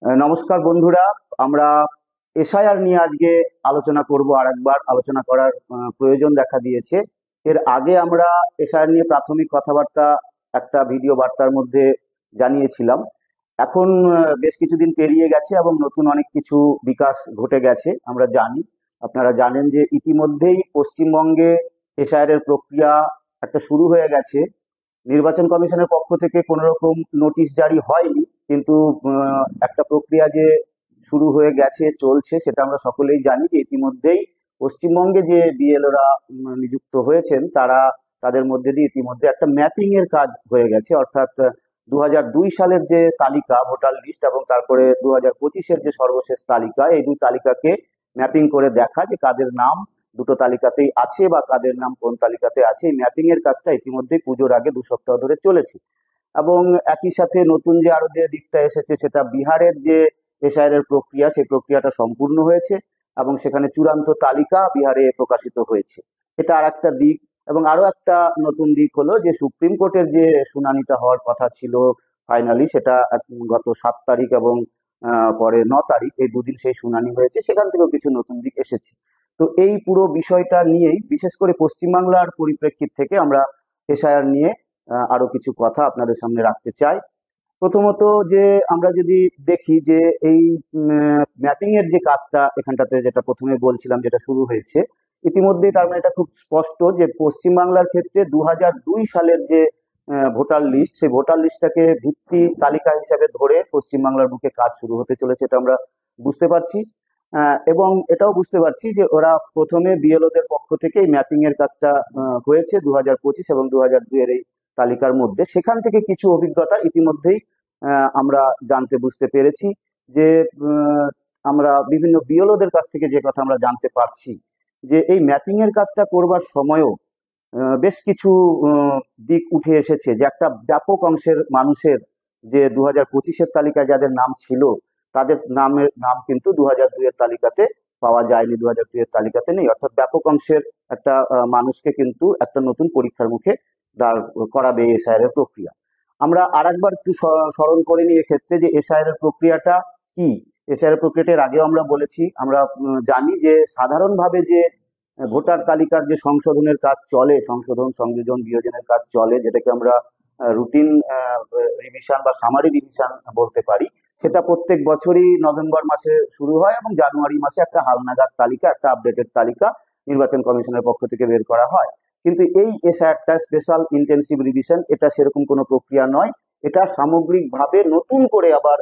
নমস্কার বন্ধুরা। আমরা এসআইআর নিয়ে আজকে আলোচনা করব। আরেকবার আলোচনা করার প্রয়োজন দেখা দিয়েছে। এর আগে আমরা এসআইআর নিয়ে প্রাথমিক কথাবার্তা একটা ভিডিও বার্তার মধ্যে জানিয়েছিলাম। এখন বেশ কিছুদিন পেরিয়ে গেছে এবং নতুন অনেক কিছু বিকাশ ঘটে গেছে আমরা জানি। আপনারা জানেন যে ইতিমধ্যেই পশ্চিমবঙ্গে এসআইআর এর প্রক্রিয়া একটা শুরু হয়ে গেছে। নির্বাচন কমিশনের পক্ষ থেকে কোনো রকম নোটিশ জারি হয়নি, কিন্তু একটা প্রক্রিয়া যে শুরু হয়ে গেছে, চলছে, সেটা আমরা সকলেই জানি যে ইতিমধ্যেই পশ্চিমবঙ্গে যে বিএলওরা নিযুক্ত হয়েছেন তাদের মধ্যে দিয়ে ইতিমধ্যে একটা ম্যাপিং এর কাজ হয়ে গেছে। অর্থাৎ 2002 সালের যে তালিকা ভোটার লিস্ট এবং তারপরে 2025-এর যে সর্বশেষ তালিকা, এই দুই তালিকাকে ম্যাপিং করে দেখা যে কাদের নাম দুটো তালিকাতেই আছে বা কাদের নাম কোন তালিকাতে আছে। এই ম্যাপিং এর কাজটা ইতিমধ্যে পুজোর আগে 2 সপ্তাহ ধরে চলেছে। এবং একই সাথে নতুন যে আরো যে দিকটা এসেছে, সেটা বিহারের যে এসআইআর এর প্রক্রিয়া, সেই প্রক্রিয়াটা সম্পূর্ণ হয়েছে এবং সেখানে চূড়ান্ত তালিকা বিহারে প্রকাশিত হয়েছে। এটা আর একটা দিক। এবং আরো একটা নতুন দিক হলো যে সুপ্রিম কোর্টের যে শুনানিটা হওয়ার কথা ছিল ফাইনালি, সেটা গত 7 তারিখ এবং পরে 9 তারিখ, এই দুদিন সেই শুনানি হয়েছে। সেখান থেকেও কিছু নতুন দিক এসেছে। তো এই পুরো বিষয়টা নিয়েই, বিশেষ করে পশ্চিমবাংলার পরিপ্রেক্ষিত থেকে, আমরা এসআইআর নিয়ে আরো কিছু কথা আপনাদের সামনে রাখতে চাই। প্রথমত, যে আমরা যদি দেখি যে এই ম্যাপিং এর যে কাজটা এখানটাতে, যেটা প্রথমে বলছিলাম, যেটা শুরু হয়েছে ইতিমধ্যেই, তার মানে এটা খুব স্পষ্ট যে পশ্চিমবাংলার ক্ষেত্রে 2002 সালের যে ভোটার লিস্ট, সেই ভোটার লিস্টটাকে ভিত্তি তালিকা হিসাবে ধরে পশ্চিমবাংলার বুকে কাজ শুরু হতে চলেছে, এটা আমরা বুঝতে পারছি। এবং এটাও বুঝতে পারছি যে ওরা প্রথমে বিএলওদের পক্ষ থেকে এই ম্যাপিং এর কাজটা হয়েছে 2025 এবং 2002 এর এই তালিকার মধ্যে। সেখান থেকে কিছু অভিজ্ঞতা ইতিমধ্যেই আমরা জানতে বুঝতে পেরেছি যে আমরা বিভিন্ন বিএলওদের কাছ থেকে যে কথা আমরা জানতে পারছি যে এই ম্যাপিং এর কাজটা করবার সময়ও বেশ কিছু দিক উঠে এসেছে। যে একটা ব্যাপক অংশের মানুষের যে 2025-এর তালিকায় যাদের নাম ছিল, তাদের নাম কিন্তু 2002 এর তালিকাতে পাওয়া যায়নি, 2002 এর তালিকাতে নেই। অর্থাৎ ব্যাপক অংশের একটা মানুষকে কিন্তু একটা নতুন পরীক্ষার মুখে দাঁড় করাবে এসআইআর এর প্রক্রিয়া। আমরা আরেকবার একটু স্মরণ করে নিই এক্ষেত্রে যে এসআইআর এর প্রক্রিয়াটা কি। এসআইআর এর প্রক্রিয়াটার আগেও আমরা বলেছি। আমরা জানি যে সাধারণভাবে যে ভোটার তালিকার যে সংশোধনের কাজ চলে, সংশোধন, সংযোজন, বিয়োজনের কাজ চলে, যেটাকে আমরা রুটিন রিভিশন বা সামারি রিভিশন বলতে পারি, সেটা প্রত্যেক বছরই নভেম্বর মাসে শুরু হয় এবং জানুয়ারি মাসে একটা হালনাগাদ তালিকা, একটা আপডেটেড তালিকা নির্বাচন কমিশনের পক্ষ থেকে বের করা হয়। কিন্তু এই এসআইআরটা স্পেশাল ইন্টেনসিভ রিভিশন, এটা সেরকম কোনো প্রক্রিয়া নয়। এটা সামগ্রিকভাবে নতুন করে আবার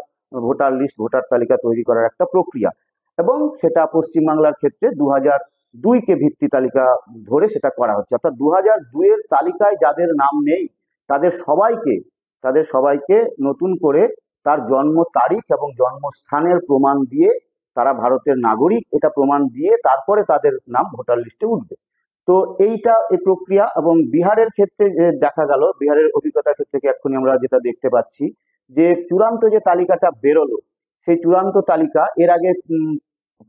ভোটার লিস্ট, ভোটার তালিকা তৈরি করার একটা প্রক্রিয়া। এবং সেটা পশ্চিমবাংলার ক্ষেত্রে 2002-কে ভিত্তি তালিকা ধরে সেটা করা হচ্ছে। অর্থাৎ 2002 এর তালিকায় যাদের নাম নেই, তাদের সবাইকে নতুন করে তার জন্ম তারিখ এবং জন্মস্থানের প্রমাণ দিয়ে, তারা ভারতের নাগরিক এটা প্রমাণ দিয়ে তারপরে তাদের নাম ভোটার লিস্টে উঠবে। তো এইটা এই প্রক্রিয়া। এবং বিহারের ক্ষেত্রে দেখা গেল, বিহারের অভিজ্ঞতার ক্ষেত্রে এক্ষুনি আমরা যেটা দেখতে পাচ্ছি যে চূড়ান্ত যে তালিকাটা বেরোলো, সেই চূড়ান্ত তালিকা এর আগে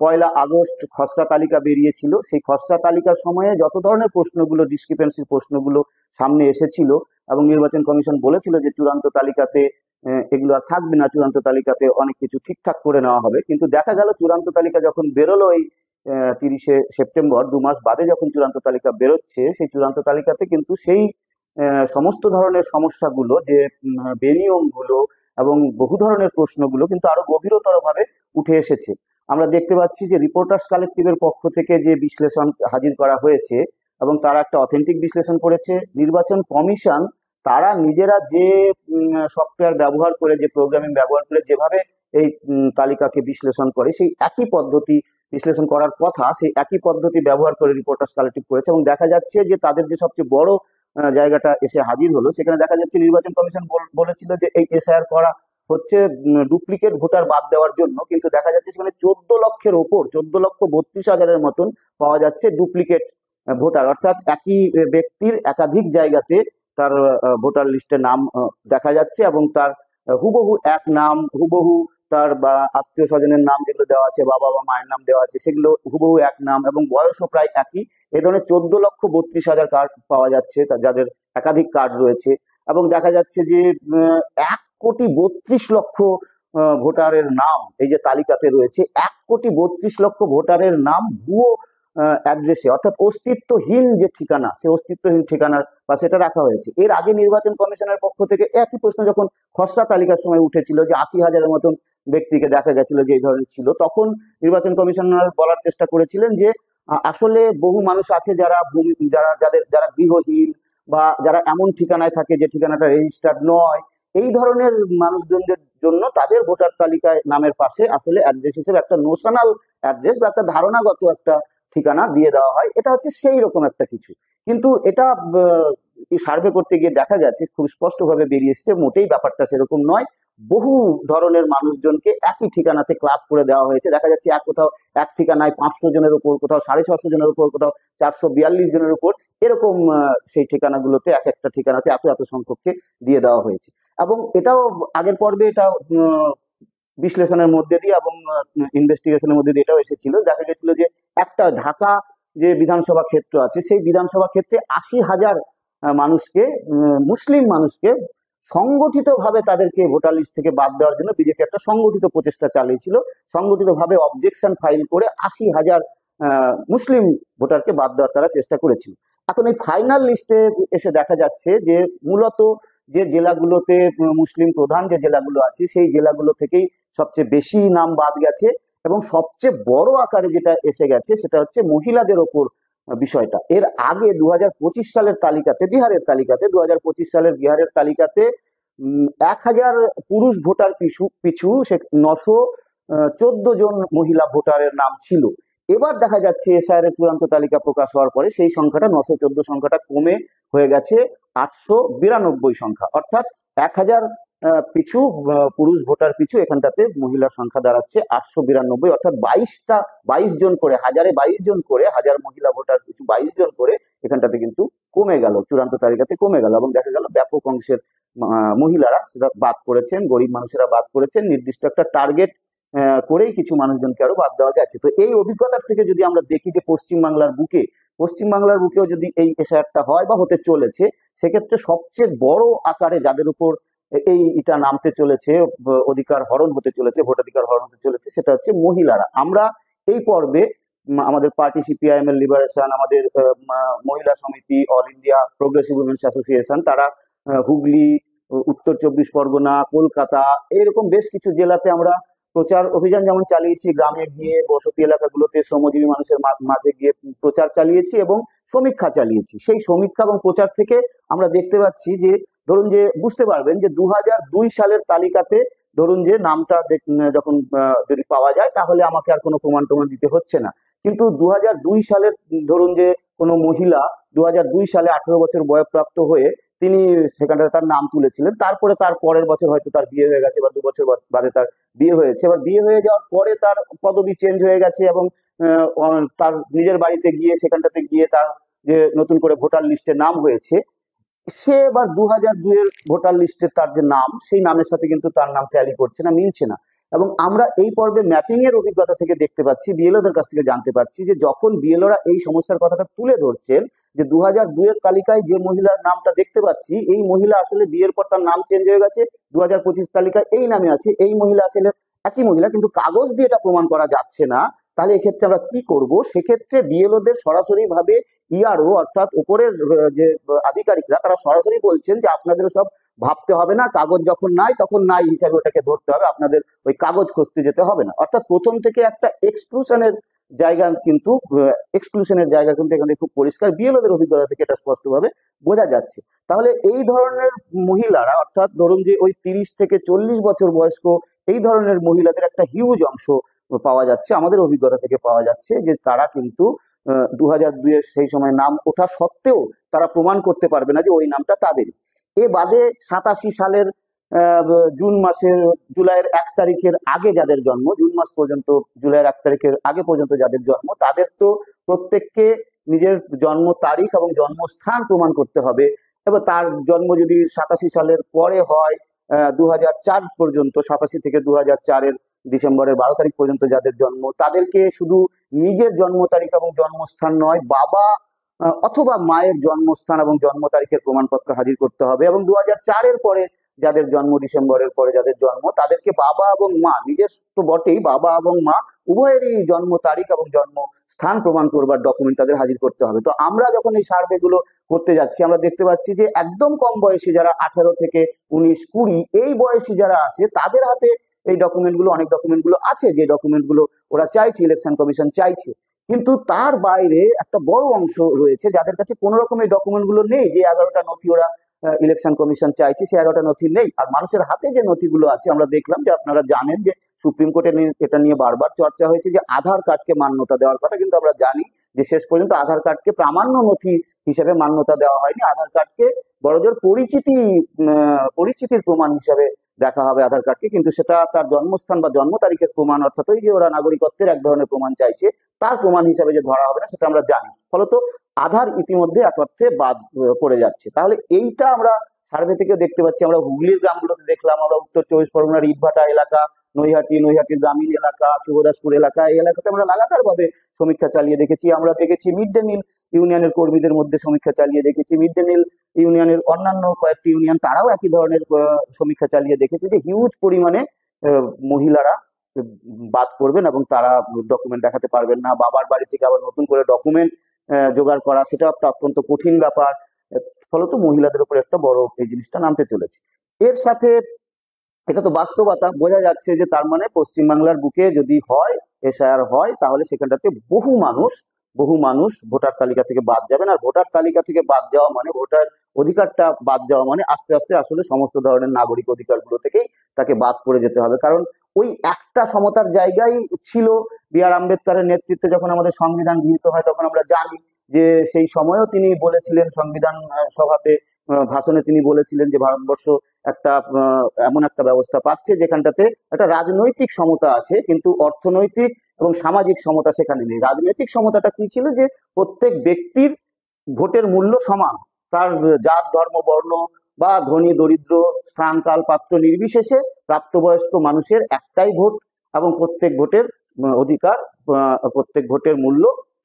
1 আগস্ট খসড়া তালিকা বেরিয়েছিল। সেই খসড়া তালিকার সময়ে যত ধরনের প্রশ্নগুলো, ডিসক্রিপেন্সির প্রশ্নগুলো সামনে এসেছিল এবং নির্বাচন কমিশন বলেছিল যে চূড়ান্ত তালিকাতে এগুলো আর থাকবে না, চূড়ান্ত তালিকাতে অনেক কিছু ঠিকঠাক করে নেওয়া হবে। কিন্তু দেখা গেল চূড়ান্ত তালিকা যখন বেরোলো এই 30শে সেপ্টেম্বর, 2 মাস বাদে যখন চূড়ান্ত তালিকা বেরোচ্ছে, সেই চূড়ান্ত তালিকাতে কিন্তু সেই সমস্ত ধরনের সমস্যাগুলো, যে বেনিয়মগুলো এবং বহু ধরনের প্রশ্নগুলো কিন্তু আরো গভীরতর ভাবে উঠে এসেছে। আমরা দেখতে পাচ্ছি যে রিপোর্টার্স কালেক্টিভের পক্ষ থেকে যে বিশ্লেষণ হাজির করা হয়েছে এবং তারা একটা অথেন্টিক বিশ্লেষণ করেছে। নির্বাচন কমিশন তারা নিজেরা যে সফটওয়্যার ব্যবহার করে, যে প্রোগ্রামিং ব্যবহার করে যেভাবে এই তালিকাকে বিশ্লেষণ করে, সেই একই পদ্ধতি বিশ্লেষণ করার কথা, সেই একই পদ্ধতি ব্যবহার করে রিপোর্টার্স কালেক্টিভ করেছে। এবং দেখা যাচ্ছে যে তাদের যে সবচেয়ে বড় জায়গাটা এসে হাজির হলো, সেখানে দেখা যাচ্ছে নির্বাচন কমিশন বলেছিল যে এই এসআইআর করা হচ্ছে ডুপ্লিকেট ভোটার বাদ দেওয়ার জন্য, কিন্তু দেখা যাচ্ছে সেখানে 14 লক্ষের ওপর, 14,32,000-এর মতন পাওয়া যাচ্ছে ডুপ্লিকেট ভোটার। অর্থাৎ একই ব্যক্তির একাধিক জায়গাতে তার ভোটার লিস্টে নাম দেখা যাচ্ছে এবং তার হুবহু এক নাম, হুবহু তার বা আত্মীয় স্বজনের নাম যেগুলো দেওয়া আছে, বাবা বা মায়ের নাম দেওয়া আছে, সেগুলো হুবহু এক নাম এবং বয়সও প্রায় একই। এ ধরনের 14,32,000 কার্ড পাওয়া যাচ্ছে, যাদের একাধিক কার্ড রয়েছে। এবং দেখা যাচ্ছে যে 1,32,00,000 ভোটারের নাম এই যে তালিকাতে রয়েছে, 1,32,00,000 ভোটারের নাম ভুয়ো অ্যাড্রেসে, অর্থাৎ অস্তিত্বহীন যে ঠিকানা, সেই অস্তিত্বহীন ঠিকানার পাশে এটা রাখা হয়েছে। এর আগে নির্বাচন কমিশনের পক্ষ থেকে একই প্রশ্ন যখন খসড়া তালিকার সময় উঠেছিল যে 80,000-এর মতন ব্যক্তিকে দেখা গেছিল যে এই ধরনের ছিল, তখন নির্বাচন কমিশনার বলার চেষ্টা করেছিলেন যে আসলে বহু মানুষ আছে যারা যারা গৃহহীন বা যারা এমন ঠিকানায় থাকে যে ঠিকানাটা রেজিস্টার্ড নয়, এই ধরনের মানুষজনদের জন্য তাদের ভোটার তালিকায় নামের পাশে আসলে অ্যাড্রেস হিসেবে একটা নোশনাল অ্যাড্রেস বা একটা ধারণাগত একটা ঠিকানা দিয়ে দেওয়া হয়। এটা হচ্ছে সেই রকম একটা কিছু, কিন্তু এটা সার্ভে করতে গিয়ে দেখা গেছে, খুব স্পষ্টভাবে বেরিয়ে এসছে মোটেই ব্যাপারটা সেরকম নয়। বহু ধরনের মানুষজনকে একই ঠিকানাতে ক্লাব করে দেওয়া হয়েছে। দেখা যাচ্ছে কোথাও এক ঠিকানায় 500 জনের উপর, কোথাও 650 জনের উপর, কোথাও 442 জনের উপর, এরকম সেই ঠিকানাগুলোতে এক একটা ঠিকানাতে এত এত সংখ্যককে দিয়ে দেওয়া হয়েছে। এবং এটাও আগের পর্বে এটা বিশ্লেষণের মধ্যে দিয়ে এবং ইনভেস্টিগেশনের মধ্যে দিয়ে এটাও এসেছিল, দেখা গেছিল যে একটা ঢাকা যে বিধানসভা ক্ষেত্র আছে, সেই বিধানসভা ক্ষেত্রে 80,000 মানুষকে, মুসলিম মানুষকে সংগঠিতভাবে তাদেরকে ভোটার লিস্ট থেকে বাদ দেওয়ার জন্য বিজেপি একটা সংগঠিত প্রচেষ্টা চালিয়েছিল। সংগঠিতভাবে অবজেকশন ফাইল করে 80,000 মুসলিম ভোটারকে বাদ দেওয়ার তারা চেষ্টা করেছিল। এখন এই ফাইনাল লিস্টে এসে দেখা যাচ্ছে যে মূলত যে জেলাগুলোতে মুসলিম প্রধান যে জেলাগুলো আছে, সেই জেলাগুলো থেকেই সবচেয়ে বেশি নাম বাদ গেছে, এবং সবচেয়ে বড় আকারে যেটা এসে গেছে সেটা হচ্ছে মহিলাদের ওপর বিষয়টা। এর আগে 2025 সালের তালিকাতে, বিহারের তালিকাতে, 2025 সালের বিহারের তালিকাতে 1,000 পুরুষ ভোটার পিছু 914 জন মহিলা ভোটারের নাম ছিল। এবার দেখা যাচ্ছে এসআইআর এর চূড়ান্ত তালিকা প্রকাশ হওয়ার পরে সেই সংখ্যাটা 914 সংখ্যাটা কমে হয়ে গেছে 892 সংখ্যা, অর্থাৎ 1,000 পিছু পুরুষ ভোটার পিছু এখানটাতে মহিলার সংখ্যা দাঁড়াচ্ছে 892, অর্থাৎ 22 জন করে, 1000-এ 22 জন করে, 1000 মহিলা ভোটার পিছু 22 জন করে এখানটাতে কিন্তু কমে গেল, চূড়ান্ত তালিকাতে কমে গেল। এবং দেখা গেল ব্যাপক অংশের মহিলারা সেটা বাদ করেছেন, গরিব মানুষেরা বাদ করেছেন, নির্দিষ্ট একটা টার্গেট করেই কিছু মানুষজনকে আরো বাদ দেওয়া গেছে। তো এই অভিজ্ঞতার থেকে যদি আমরা দেখি যে পশ্চিমবাংলার বুকেও যদি এই এসআইআরটা হয় বা হতে চলেছে, সেক্ষেত্রে সবচেয়ে বড় আকারে যাদের উপর এটা নামতে চলেছে, অধিকার হরণ হতে চলেছে, ভোটাধিকার হরণ হতে চলেছে, সেটা হচ্ছে মহিলারা। আমরা এই পর্বে আমাদের পার্টি সিপিআইএম এর লিবারেশন, আমাদের মহিলা সমিতি, all India progressive women's association, তারা হুগলি, উত্তর 24 পরগনা, কলকাতা, এরকম বেশ কিছু জেলাতে আমরা প্রচার অভিযান যেমন চালিয়েছি, গ্রামে গিয়ে, বসতি এলাকাগুলোতে, শ্রমজীবী মানুষের মাঝে গিয়ে প্রচার চালিয়েছি এবং সমীক্ষা চালিয়েছি। সেই সমীক্ষা এবং প্রচার থেকে আমরা দেখতে পাচ্ছি যে, ধরুন যে বুঝতে পারবেন যে 2002 সালের তালিকাতে ধরুন যে নামটা যখন যদি পাওয়া যায় তাহলে আমাকে আর কোনো প্রমাণ টমান দিতে হচ্ছে না। কিন্তু 2002 সালের ধরুন যে কোনো মহিলা 2002 সালে 18 বছর বয়ঃপ্রাপ্ত হয়ে তিনি সেখানটাতে তার নাম তুলেছিলেন, তারপরে তার পরের বছর হয়তো তার বিয়ে হয়ে গেছে বা 2 বছর বাদে তার বিয়ে হয়েছে। এবার বিয়ে হয়ে যাওয়ার পরে তার পদবি চেঞ্জ হয়ে গেছে এবং তার নিজের বাড়িতে গিয়ে, সেখানটাতে গিয়ে তার যে নতুন করে ভোটার লিস্টে নাম হয়েছে, সে এবার 2002 এর ভোটার লিস্টে তার যে নাম, সেই নামের সাথে কিন্তু তার নাম ট্যালি করছে না, মিলছে না। এবং আমরা এই পর্বে ম্যাপিং এর অভিজ্ঞতা থেকে দেখতে পাচ্ছি, বিএলওদের কাছ থেকে জানতে পাচ্ছি যে যখন বিএলওরা এই সমস্যার কথাটা তুলে ধরছেন যে 2002 এর তালিকায় যে মহিলার নামটা দেখতে পাচ্ছি, এই মহিলা আসলে বিয়ের পর তার নাম চেঞ্জ হয়ে গেছে, 2025 তালিকায় এই নামে আছে, এই মহিলা আসলে একই মহিলা, কিন্তু কাগজ দিয়ে এটা প্রমাণ করা যাচ্ছে না। তাহলে এক্ষেত্রে আমরা কি করব? সেক্ষেত্রে বিএলওদের সরাসরি ভাবে ইআরও, অর্থাৎ উপরের যে আধিকারিকরা, তারা সরাসরি বলছেন যে আপনাদের সব ভাবতে হবে না, কাগজ যখন নাই তখন নাই হিসাবে ওটাকে ধরতে হবে, আপনাদের ওই কাগজ খুঁজতে যেতে হবে না। অর্থাৎ প্রথম থেকে একটা এক্সক্লুশনের জায়গা কিন্তু এখানে খুব পরিষ্কার, বিএলওদের অভিজ্ঞতা থেকে এটা স্পষ্টভাবে বোঝা যাচ্ছে। তাহলে এই ধরনের মহিলারা, অর্থাৎ ধরুন যে ওই 30 থেকে 40 বছর বয়স্ক এই ধরনের মহিলাদের একটা হিউজ অংশ পাওয়া যাচ্ছে, আমাদের অভিজ্ঞতা থেকে পাওয়া যাচ্ছে যে তারা কিন্তু 2002 এর সেই সময় নাম ওঠা সত্ত্বেও তারা প্রমাণ করতে পারবে না যে ওই নামটা তাদের। এ বাদে 87 সালের জুন মাসের জুলাইয়ের 1 তারিখের আগে যাদের জন্ম, জুন মাস পর্যন্ত, জুলাইয়ের 1 তারিখের আগে পর্যন্ত যাদের জন্ম, তাদের তো প্রত্যেককে নিজের জন্ম তারিখ এবং জন্মস্থান প্রমাণ করতে হবে। এবার তার জন্ম যদি 87 সালের পরে হয়, 2004 পর্যন্ত, 87 থেকে 2004-এর ডিসেম্বরের 12 তারিখ পর্যন্ত যাদের জন্ম, তাদেরকে শুধু নিজের জন্ম তারিখ এবং জন্মস্থান নয়, বাবা অথবা মায়ের জন্মস্থান এবং জন্ম তারিখের প্রমাণপত্র হাজির করতে হবে। এবং 2004-এর পরে যাদের জন্ম ডিসেম্বরের পরে যাদের জন্ম, তাদেরকে বাবা এবং মা, নিজের তো বটেই, বাবা এবং মা উভয়েরই জন্ম তারিখ এবং জন্ম স্থান প্রমাণ করবার ডকুমেন্ট তাদের হাজির করতে হবে। তো আমরা যখন এই সার্ভে গুলো করতে যাচ্ছি, আমরা দেখতে পাচ্ছি যে একদম কম বয়সী যারা 18 থেকে 19, 20 এই বয়সী যারা আছে, তাদের হাতে এই ডকুমেন্ট গুলো, অনেক ডকুমেন্ট গুলো আছে, যে ডকুমেন্ট গুলো ওরা চাইছে, ইলেকশন কমিশন চাইছে। কিন্তু তার বাইরে একটা বড় অংশ রয়েছে যাদের কাছে কোনো রকম এই ডকুমেন্ট গুলো নেই। যে 11টা নথি ওরা ইলেকশন কমিশন চাইছে, সেই 11টা নথি নেই। আর মানুষের হাতে যে নথিগুলো আছে, আমরা দেখলাম যে, আপনারা জানেন যে সুপ্রিম কোর্টে এটা নিয়ে বারবার চর্চা হয়েছে যে আধার কার্ডকে মান্যতা দেওয়ার কথা, কিন্তু আমরা জানি যে শেষ পর্যন্ত আধার কার্ডকে প্রামাণ্য নথি হিসেবে মান্যতা দেওয়া হয়নি। আধার কার্ডকে বড়জোর পরিচিতির প্রমাণ হিসেবে দেখা হবে আধার কার্ডকে, কিন্তু সেটা তার জন্মস্থান বা জন্ম তারিখের প্রমাণ, অর্থাৎ ওই যে ওরা নাগরিকত্বের এক ধরনের প্রমাণ চাইছে, তার প্রমাণ হিসাবে যে ধরা হবে না, সেটা আমরা জানি। ফলত আধার ইতিমধ্যে এক অর্থে বাদ পড়ে যাচ্ছে। তাহলে এইটা আমরা সার্ভে থেকে দেখতে পাচ্ছি। আমরা হুগলির গ্রামগুলোতে দেখলাম, আমরা উত্তর 24 পরগনার ইটভাটা এলাকা, নৈহাটির গ্রামীণ এলাকা, শিবদাসপুর এলাকা, এই এলাকাতে আমরা লাগাতার ভাবে সমীক্ষা চালিয়ে দেখেছি। আমরা দেখেছি মিড ডে মিল ইউনিয়নের কর্মীদের মধ্যে সমীক্ষা চালিয়ে দেখেছি, মিড ডে মিল ইউনিয়নের অন্যান্য কয়েকটি ইউনিয়ন তারাও একই ধরনের সমীক্ষা চালিয়ে দেখেছে যে হিউজ পরিমাণে মহিলারা বাদ করবেন এবং তারা ডকুমেন্ট দেখাতে পারবেন না। বাবার বাড়ি থেকে আবার নতুন করে ডকুমেন্ট জোগাড় করা, সেটা একটা অত্যন্ত কঠিন ব্যাপার। ফলত মহিলাদের উপর একটা বড় এই জিনিসটা নামতে চলেছে। এর সাথে এটা তো বাস্তবতা, বোঝা যাচ্ছে যে তার মানে পশ্চিমবাংলার বুকে যদি হয়, এসআইআর হয়, তাহলে সেখানটাতে বহু মানুষ ভোটার তালিকা থেকে বাদ যাবেন। আর ভোটার তালিকা থেকে বাদ যাওয়া মানে, ভোটার অধিকারটা বাদ যাওয়া মানে আস্তে আস্তে আসলে সমস্ত ধরনের নাগরিক অধিকারগুলো থেকেই তাকে বাদ পড়ে যেতে হবে। কারণ ওই একটা সমতার জায়গায় ছিল বি আর আম্বেদকরের নেতৃত্বে যখন আমাদের সংবিধান গৃহীত হয়, তখন আমরা জানি যে সেই সময়ও তিনি বলেছিলেন সংবিধান সভাতে, ভাষণে তিনি বলেছিলেন যে ভারতবর্ষ একটা এমন একটা ব্যবস্থা পাচ্ছে যেখানটাতে একটা রাজনৈতিক সমতা আছে, কিন্তু অর্থনৈতিক এবং সামাজিক সমতা সেখানে নেই। রাজনৈতিক সমতাটা কি ছিল, যে প্রত্যেক ব্যক্তির ভোটের মূল্য সমান, তার জাত, ধর্ম, বর্ণ বা ধনী দরিদ্র, স্থান, কাল, পাত্র নির্বিশেষে প্রাপ্তবয়স্ক মানুষের একটাই ভোট, এবং প্রত্যেক ভোটের অধিকার, প্রত্যেক ভোটের মূল্য,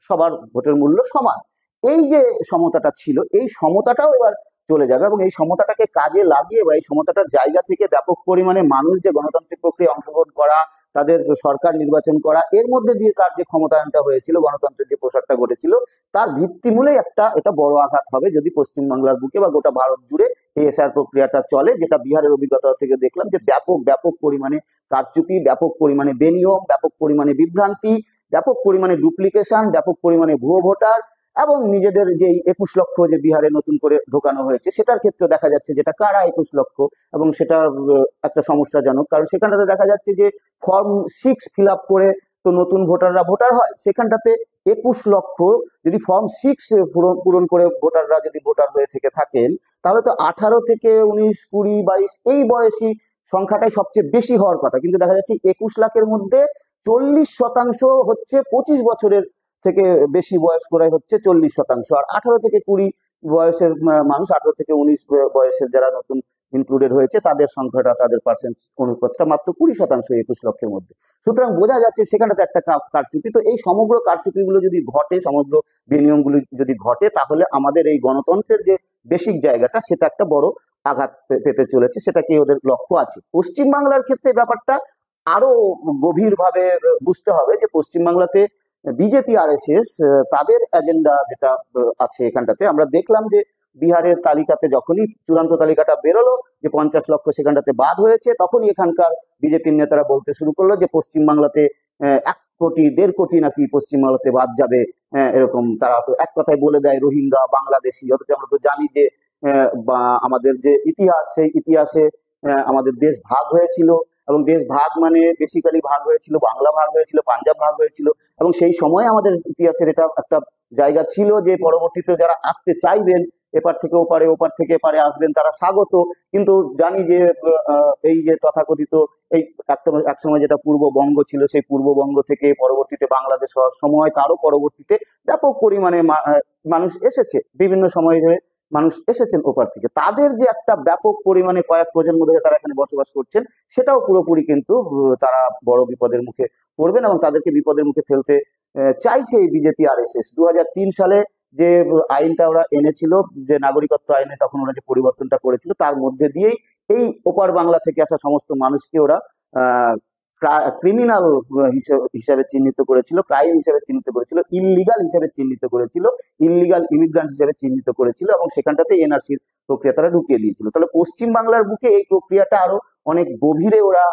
সবার ভোটের মূল্য সমান। এই যে সমতাটা ছিল, এই সমতাটাও এবার চলে যাবে, এবং এই সমতাটাকে কাজে লাগিয়ে বা এই সমতাটার জায়গা থেকে ব্যাপক পরিমাণে মানুষ যে গণতান্ত্রিক প্রক্রিয়ায় অংশগ্রহণ করা, তাদের সরকার নির্বাচন করা, এর মধ্যে দিয়ে তার যে ক্ষমতায়নটা হয়েছিল, গণতন্ত্রের যে প্রসারটা ঘটেছিল, তার ভিত্তিমূলে এটা বড় আঘাত হবে যদি পশ্চিমবাংলার বুকে বা গোটা ভারত জুড়ে এই এসআর প্রক্রিয়াটা চলে। যেটা বিহারের অভিজ্ঞতা থেকে দেখলাম যে ব্যাপক পরিমাণে কারচুপি, ব্যাপক পরিমাণে বেনিয়ম, ব্যাপক পরিমাণে বিভ্রান্তি, ব্যাপক পরিমাণে ডুপ্লিকেশন, ব্যাপক পরিমাণে ভুয়ো ভোটার, এবং নিজেদের যে 21 লক্ষ যে বিহারে নতুন করে ঢোকানো হয়েছে, সেটার ক্ষেত্রে দেখা যাচ্ছে যেটা কারা 21 লক্ষ, এবং সেটা একটা সমস্যাজনক। কারণ সেখানটাতে দেখা যাচ্ছে যে ফর্ম 6 ফিল আপ করে তো নতুন ভোটাররা ভোটার হয়, সেখানটাতে 21 লক্ষ যদি ফর্ম 6 পূরণ করে ভোটাররা যদি ভোটার হয়ে থেকে থাকেন, তাহলে তো 18 থেকে 19, 20, 22 এই বয়সী সংখ্যাটাই সবচেয়ে বেশি হওয়ার কথা, কিন্তু দেখা যাচ্ছে 21 লাখের মধ্যে 40% হচ্ছে 25 বছরের থেকে বেশি বয়স্করাই হচ্ছে 40%। আর 18 থেকে 20 বয়সের মানুষ, 18 থেকে 19 বয়সের যারা নতুন ইনক্লুডেড হয়েছে, তাদের সংখ্যাটা, তাদের পার্সেন্ট অনুপাতটা মাত্র 20% 21 লক্ষের মধ্যে। সুতরাং বোঝা যাচ্ছে সেখানটাতে একটা কারচুপি। তো এই সমগ্র কারচুপিগুলো যদি ঘটে, সমগ্র বিনিয়মগুলো যদি ঘটে, তাহলে আমাদের এই গণতন্ত্রের যে বেসিক জায়গাটা, সেটা একটা বড় আঘাত পেতে চলেছে। সেটা কি ওদের লক্ষ্য আছে। পশ্চিমবাংলার ক্ষেত্রে ব্যাপারটা আরো গভীর ভাবে বুঝতে হবে, যে পশ্চিমবাংলাতে বিজেপি আরএসএস তাদের এজেন্ডা যেটা আছে এখানটাতে। আমরা দেখলাম যে বিহারের তালিকাতে যখনই চূড়ান্ত তালিকাটা বেরোলো যে 50 লক্ষ সেখানটাতে বাদ হয়েছে, তখনই এখানকার বিজেপির নেতারা বলতে শুরু করলো যে পশ্চিমবাংলাতে 1 কোটি 1.5 কোটি নাকি পশ্চিমবাংলাতে বাদ যাবে। এরকম তারা তো এক কথায় বলে দেয় রোহিঙ্গা, বাংলাদেশি। অথচ আমরা তো জানি যে আমাদের যে ইতিহাস, সেই ইতিহাসে আমাদের দেশ ভাগ হয়েছিল, এবং দেশ ভাগ মানে বেসিক্যালি ভাগ হয়েছিল, বাংলা ভাগ হয়েছিল, পাঞ্জাব ভাগ হয়েছিল, এবং সেই সময় আমাদের ইতিহাসের এটা একটা জায়গা ছিল যে পরবর্তীতে যারা আসতে চাইবেন, এপার থেকে ওপারে, ওপার থেকে এপারে আসবেন, তারা স্বাগত। কিন্তু জানি যে এই যে তথাকথিত এই এক সময় যেটা পূর্ববঙ্গ ছিল, সেই পূর্ববঙ্গ থেকে পরবর্তীতে বাংলাদেশ হওয়ার সময়, তারও পরবর্তীতে ব্যাপক পরিমাণে মানুষ এসেছে, বিভিন্ন সময়ে মানুষ এসেছেন ওপার থেকে। তাদের যে একটা ব্যাপক পরিমাণে কয়েক প্রজন্ম ধরে তারা এখানে বসবাস করছেন, সেটাও পুরোপুরি কিন্তু তারা বড় বিপদের মুখে পড়বেন, এবং তাদেরকে বিপদের মুখে ফেলতে চাইছে এই বিজেপি আরএসএস। 2003 সালে যে আইনটা ওরা এনেছিল, যে নাগরিকত্ব আইনে, তখন ওরা যে পরিবর্তনটা করেছিল, তার মধ্যে দিয়েই এই ওপার বাংলা থেকে আসা সমস্ত মানুষকে ওরা ক্রিমিনাল হিসেবে চিহ্নিত করেছিল, ক্রাইম হিসেবে চিহ্নিত করেছিল, ইললিগাল হিসেবে চিহ্নিত করেছিল, ইললিগাল ইমিগ্রান্ট হিসেবে চিহ্নিত করেছিল, এবং সেখানটাতে এনআরসির প্রক্রিয়া তারা ঢুকিয়ে দিয়েছিল। তাহলে পশ্চিম বাংলার বুকে এই প্রক্রিয়াটা আরো অনেক গভীরে ওরা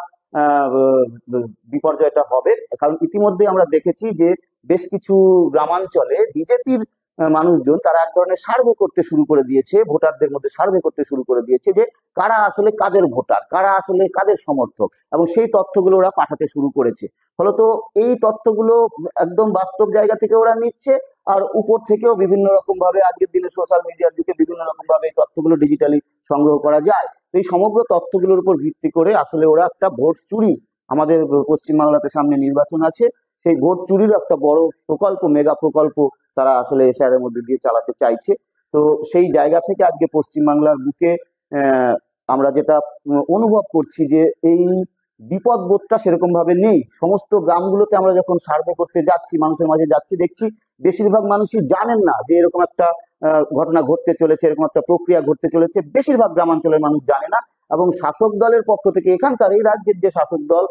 বিপর্যয়টা হবে। কারণ ইতিমধ্যে আমরা দেখেছি যে বেশ কিছু গ্রামাঞ্চলে বিজেপির মানুষজন তারা এক ধরনের সার্ভে করতে শুরু করে দিয়েছে, ভোটারদের মধ্যে সার্ভে করতে শুরু করে দিয়েছে যে কারা আসলে কাদের ভোটার, কারা আসলে কাদের সমর্থক, এবং সেই তথ্যগুলো ওরা পাঠাতে শুরু করেছে। ফলত এই তথ্যগুলো একদম বাস্তব জায়গা থেকে ওরা নিচ্ছে, আর উপর থেকেও বিভিন্ন রকম ভাবে আজকের দিনে সোশ্যাল মিডিয়ার দিকে বিভিন্ন রকম ভাবে এই তথ্যগুলো ডিজিটালি সংগ্রহ করা যায়। তো এই সমগ্র তথ্যগুলোর উপর ভিত্তি করে আসলে ওরা একটা ভোট চুরি, আমাদের পশ্চিমবাংলাতে সামনে নির্বাচন আছে, সেই ভোট চুরির একটা বড় প্রকল্প, মেগা প্রকল্প তারা আসলে এশিয়ার মধ্যে দিয়ে চালাতে চাইছে। তো সেই জায়গা থেকে আজকে পশ্চিমবাংলার বুকে আমরা যেটা অনুভব করছি যে এই বিপদ বোধটা সেরকম ভাবে নেই। সমস্ত গ্রামগুলোতে আমরা যখন সার্ভে করতে যাচ্ছি, মানুষের মাঝে যাচ্ছি, দেখছি বেশিরভাগ মানুষই জানেন না যে এরকম একটা ঘটনা ঘটতে চলেছে, এরকম একটা প্রক্রিয়া ঘটতে চলেছে। বেশিরভাগ গ্রামাঞ্চলের মানুষ জানে না, এবং শাসক দলের পক্ষ থেকে এখানকার এই রাজ্যের যে শাসক দল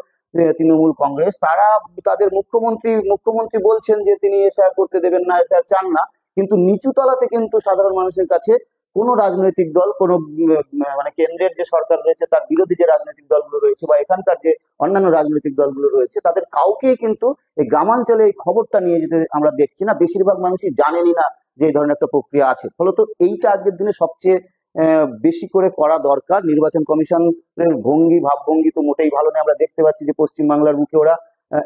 তৃণমূল কংগ্রেস, তারা তাদের মুখ্যমন্ত্রী বলছেন যে তিনি এসআর করতে দেবেন না, এসআর চান না, কিন্তু নিচু তলাতে কিন্তু সাধারণ মানুষের কাছে কোনো রাজনৈতিক দল, কোনো মানে কেন্দ্রের যে সরকার রয়েছে তার বিরোধী যে রাজনৈতিক দলগুলো রয়েছে, বা এখানকার যে অন্যান্য রাজনৈতিক দলগুলো রয়েছে, তাদের কাউকে কিন্তু এই গ্রামাঞ্চলে এই খবরটা নিয়ে যেতে আমরা দেখছি না। বেশিরভাগ মানুষই জানেনই না যে এই ধরনের একটা প্রক্রিয়া আছে। ফলত এইটা আজকের দিনে সবচেয়ে বেশি করে করা দরকার। নির্বাচন কমিশনের ভাবভঙ্গি তো মোটেই ভালো নয়। আমরা দেখতে পাচ্ছি যে পশ্চিমবাংলার বুকে ওরা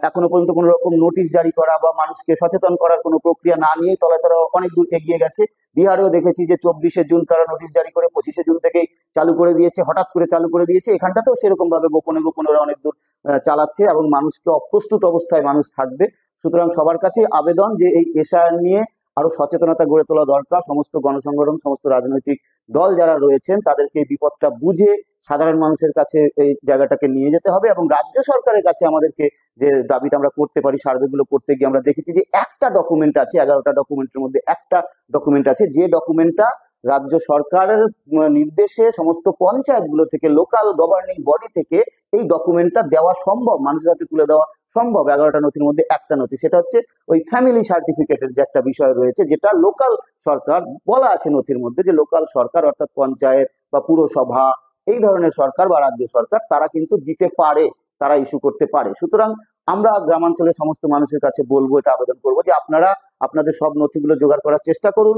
এখনো পর্যন্ত কোনো রকম নোটিশ জারি করা বা মানুষকে সচেতন করার কোনো প্রক্রিয়া না নিয়েই তলায় তারা অনেক দূর এগিয়ে গেছে। বিহারেও দেখেছি যে 24শে জুন তারা নোটিশ জারি করে 25শে জুন থেকেই চালু করে দিয়েছে, হঠাৎ করে চালু করে দিয়েছে। এখানটাতেও সেরকম ভাবে গোপনে গোপনে ওরা অনেক দূর চালাচ্ছে, এবং মানুষকে অপ্রস্তুত অবস্থায় মানুষ থাকবে। সুতরাং সবার কাছে আবেদন যে এই এশআর নিয়ে আরো সচেতনতা গড়ে তোলা দরকার। সমস্ত গণসংগঠন, সমস্ত রাজনৈতিক দল যারা রয়েছেন তাদেরকে এই বিপদটা বুঝে সাধারণ মানুষের কাছে এই জায়গাটাকে নিয়ে যেতে হবে, এবং রাজ্য সরকারের কাছে আমাদেরকে যে দাবিটা আমরা করতে পারি, সার্ভেগুলো করতে গিয়ে আমরা দেখেছি যে একটা ডকুমেন্ট আছে, 11টা ডকুমেন্টের মধ্যে একটা ডকুমেন্ট আছে, যে ডকুমেন্টটা রাজ্য সরকারের নির্দেশে সমস্ত পঞ্চায়েতগুলো থেকে, লোকাল গভর্নিং বডি থেকে এই ডকুমেন্টটা দেওয়া সম্ভব, মানুষের হাতে তুলে দেওয়া সম্ভব। 11টা নথির মধ্যে একটা নথি, সেটা হচ্ছে ওই ফ্যামিলি সার্টিফিকেটের যে একটা বিষয় রয়েছে, যেটা লোকাল সরকার বলা আছে নথির মধ্যে, যে লোকাল সরকার অর্থাৎ পঞ্চায়েত বা পুরসভা, এই ধরনের সরকার বা রাজ্য সরকার তারা কিন্তু দিতে পারে, তারা ইস্যু করতে পারে। সুতরাং আমরা গ্রামাঞ্চলের সমস্ত মানুষের কাছে বলবো, এটা আবেদন করবো যে আপনারা আপনাদের সব নথিগুলো জোগাড় করার চেষ্টা করুন।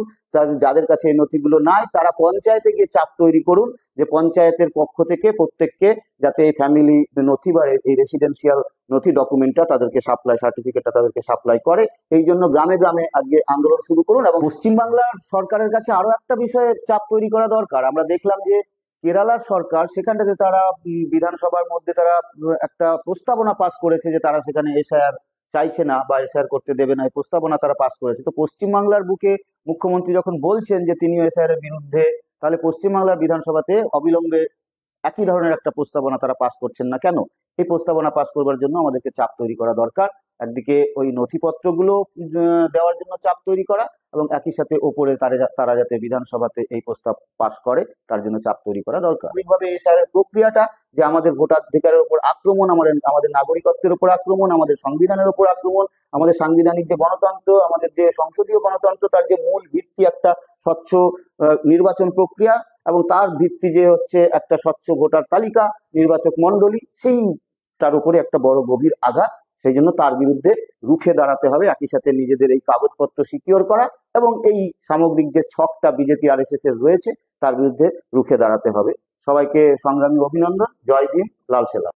যাদের কাছে এই নথিগুলো নাই তারা পঞ্চায়েতে গিয়ে চাপ তৈরি করুন যে পঞ্চায়েতের পক্ষ থেকে প্রত্যেককে যাতে এই ফ্যামিলি নথি বা এই রেসিডেন্সিয়াল নথি ডকুমেন্টটা তাদেরকে সার্টিফিকেটটা তাদেরকে সাপ্লাই করে। এই জন্য গ্রামে গ্রামে আজকে আন্দোলন শুরু করুন। এবং পশ্চিমবাংলার সরকারের কাছে আরো একটা বিষয়ে চাপ তৈরি করা দরকার। আমরা দেখলাম যে কেরালার সরকার, সেখানটাতে তারা বিধানসভার মধ্যে তারা একটা প্রস্তাবনা পাস করেছে যে তারা সেখানে এসআইআর চাইছে না বা এসআইআর করতে দেবে না, এই প্রস্তাবনা তারা পাস করেছে। তো পশ্চিমবাংলার বুকে মুখ্যমন্ত্রী যখন বলছেন যে তিনি এসআইআর এর বিরুদ্ধে, তাহলে পশ্চিমবাংলার বিধানসভাতে অবিলম্বে একই ধরনের একটা প্রস্তাবনা তারা পাস করছেন না কেন? এই প্রস্তাবনা পাস করবার জন্য আমাদেরকে চাপ তৈরি করা দরকার। একদিকে ওই নথিপত্রগুলো দেওয়ার জন্য চাপ তৈরি করা, এবং একই সাথে ওপরে তারা যাতে বিধানসভাতে এই প্রস্তাব পাস করে তার জন্য চাপ তৈরি করা দরকার। স্বাভাবিকভাবে এই সারের প্রক্রিয়াটা যে আমাদের ভোটাধিকারের উপর আক্রমণ, আমাদের নাগরিকত্বের উপর আক্রমণ, আমাদের সংবিধানের উপর আক্রমণ, আমাদের সাংবিধানিক যে গণতন্ত্র, আমাদের যে সংসদীয় গণতন্ত্র, তার যে মূল ভিত্তি একটা স্বচ্ছ নির্বাচন প্রক্রিয়া, এবং তার ভিত্তি যে হচ্ছে একটা স্বচ্ছ ভোটার তালিকা, নির্বাচক মন্ডলী, সেইটার উপরে একটা বড় গভীর আঘাত। সেই জন্য তার বিরুদ্ধে রুখে দাঁড়াতে হবে, একই সাথে নিজেদের এই কাগজপত্র সিকিউর করা এবং এই সামগ্রিক যে ছকটা বিজেপি আরএসএস এর রয়েছে তার বিরুদ্ধে রুখে দাঁড়াতে হবে। সবাইকে সংগ্রামী অভিনন্দন। জয় ভীম, লাল সেলা।